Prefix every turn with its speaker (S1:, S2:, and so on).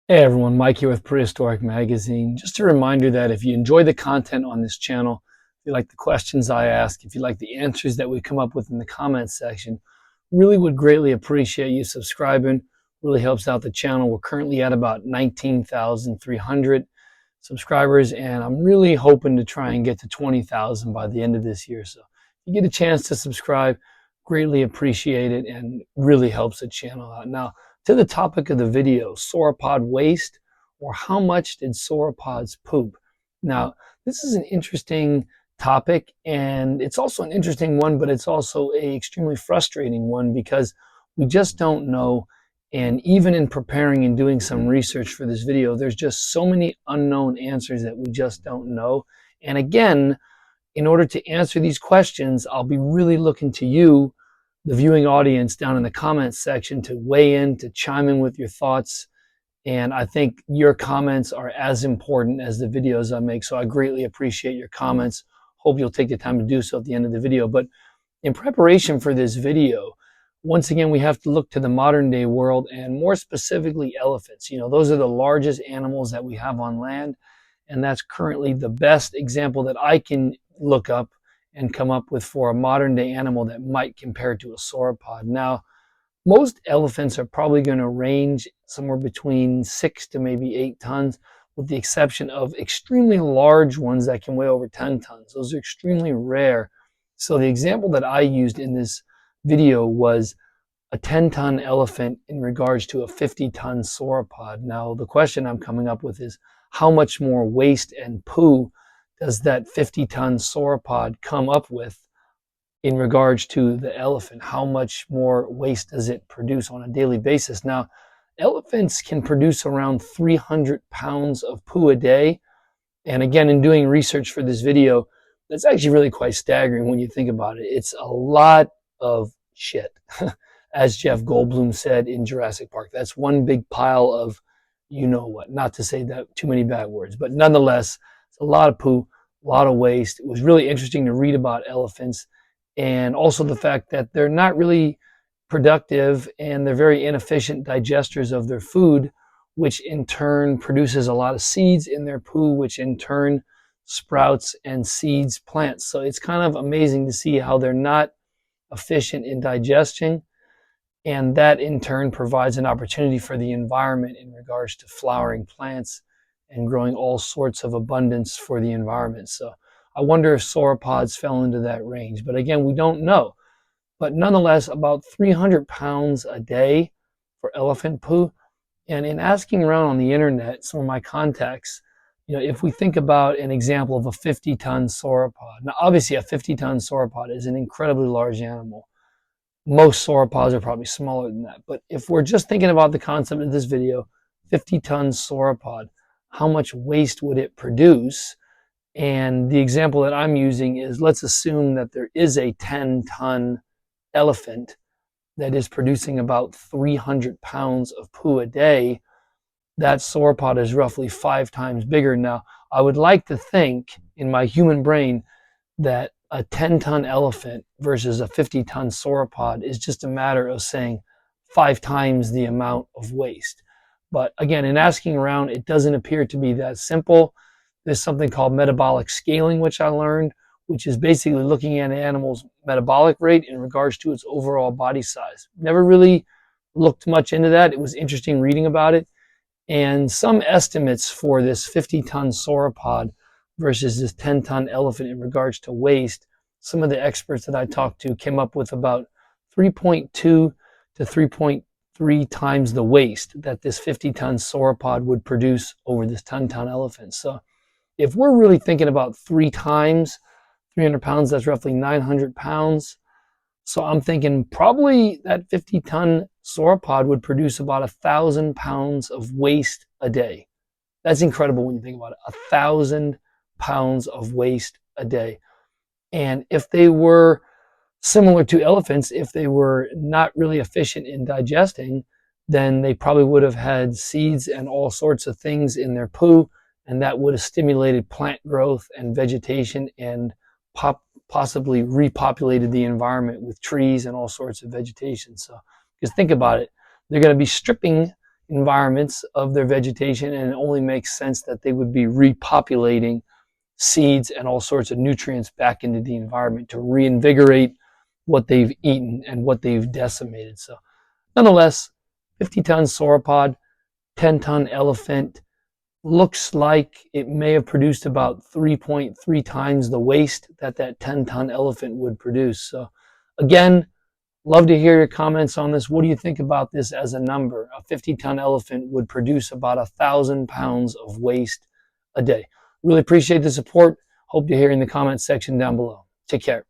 S1: Hey everyone, Mike here with Prehistoric Magazine. Just a reminder that if you enjoy the content on this channel, if you like the questions I ask, if you like the answers that we come up with in the comments section, really would greatly appreciate you subscribing. Really helps out the channel. We're currently at about 19,300 subscribers, and I'm really hoping to try and get to 20,000 by the end of this year. So if you get a chance to subscribe, greatly appreciate it and really helps the channel out. Now, to the topic of the video, sauropod waste, or how much did sauropods poop? Now, this is an interesting topic, and it's also an interesting one, but it's also a extremely frustrating one because we just don't know. And even in preparing and doing some research for this video, there's just so many unknown answers that we just don't know. And again, in order to answer these questions, I'll be really looking to you, the viewing audience, down in the comments section to weigh in, to chime in with your thoughts. And I think your comments are as important as the videos I make. So I greatly appreciate your comments. Hope you'll take the time to do so at the end of the video. But in preparation for this video, once again, we have to look to the modern day world, and more specifically elephants. You know, those are the largest animals that we have on land. And that's currently the best example that I can look up and come up with for a modern day animal that might compare to a sauropod. Now, most elephants are probably going to range somewhere between 6 to maybe 8 tons, with the exception of extremely large ones that can weigh over 10 tons. Those are extremely rare. So the example that I used in this video was a 10-ton elephant in regards to a 50-ton sauropod. Now, the question I'm coming up with is, how much more waste and poo does that 50-ton sauropod come up with in regards to the elephant? How much more waste does it produce on a daily basis? Now, elephants can produce around 300 pounds of poo a day. And again, in doing research for this video, that's actually really quite staggering when you think about it. It's a lot of shit, as Jeff Goldblum said in Jurassic Park. That's one big pile of you know what. Not to say that too many bad words, but nonetheless, it's a lot of poo, a lot of waste. It was really interesting to read about elephants, and also the fact that they're not really productive and they're very inefficient digesters of their food, which in turn produces a lot of seeds in their poo, which in turn sprouts and seeds plants. So it's kind of amazing to see how they're not efficient in digesting, and that in turn provides an opportunity for the environment in regards to flowering plants and growing all sorts of abundance for the environment. So I wonder if sauropods fell into that range. But again, we don't know. But nonetheless, about 300 pounds a day for elephant poo. And in asking around on the internet, some of my contacts, you know, if we think about an example of a 50-ton sauropod, now obviously a 50-ton sauropod is an incredibly large animal. Most sauropods are probably smaller than that. But if we're just thinking about the concept of this video, 50-ton sauropod, how much waste would it produce? And the example that I'm using is, let's assume that there is a 10-ton elephant that is producing about 300 pounds of poo a day. That sauropod is roughly 5 times bigger. Now, I would like to think in my human brain that a 10-ton elephant versus a 50-ton sauropod is just a matter of saying 5 times the amount of waste. But again, in asking around, it doesn't appear to be that simple. There's something called metabolic scaling, which I learned, which is basically looking at an animal's metabolic rate in regards to its overall body size. Never really looked much into that. It was interesting reading about it. And some estimates for this 50-ton sauropod versus this 10-ton elephant in regards to waste, some of the experts that I talked to came up with about 3.2 to 3.3 times the waste that this 50-ton sauropod would produce over this 10-ton elephant. So if we're really thinking about 3 times 300 pounds, that's roughly 900 pounds. So I'm thinking probably that 50-ton sauropod would produce about 1,000 pounds of waste a day. That's incredible when you think about it. 1,000 pounds of waste a day. And if they were similar to elephants, if they were not really efficient in digesting, then they probably would have had seeds and all sorts of things in their poo, and that would have stimulated plant growth and vegetation and possibly repopulated the environment with trees and all sorts of vegetation. So, because think about it, they're going to be stripping environments of their vegetation, and it only makes sense that they would be repopulating seeds and all sorts of nutrients back into the environment to reinvigorate what they've eaten and what they've decimated. So nonetheless, 50-ton sauropod, 10-ton elephant, looks like it may have produced about 3.3 times the waste that 10-ton elephant would produce. So again, love to hear your comments on this. What do you think about this as a number? A 50-ton elephant would produce about 1,000 pounds of waste a day. Really appreciate the support. Hope to hear in the comments section down below. Take care.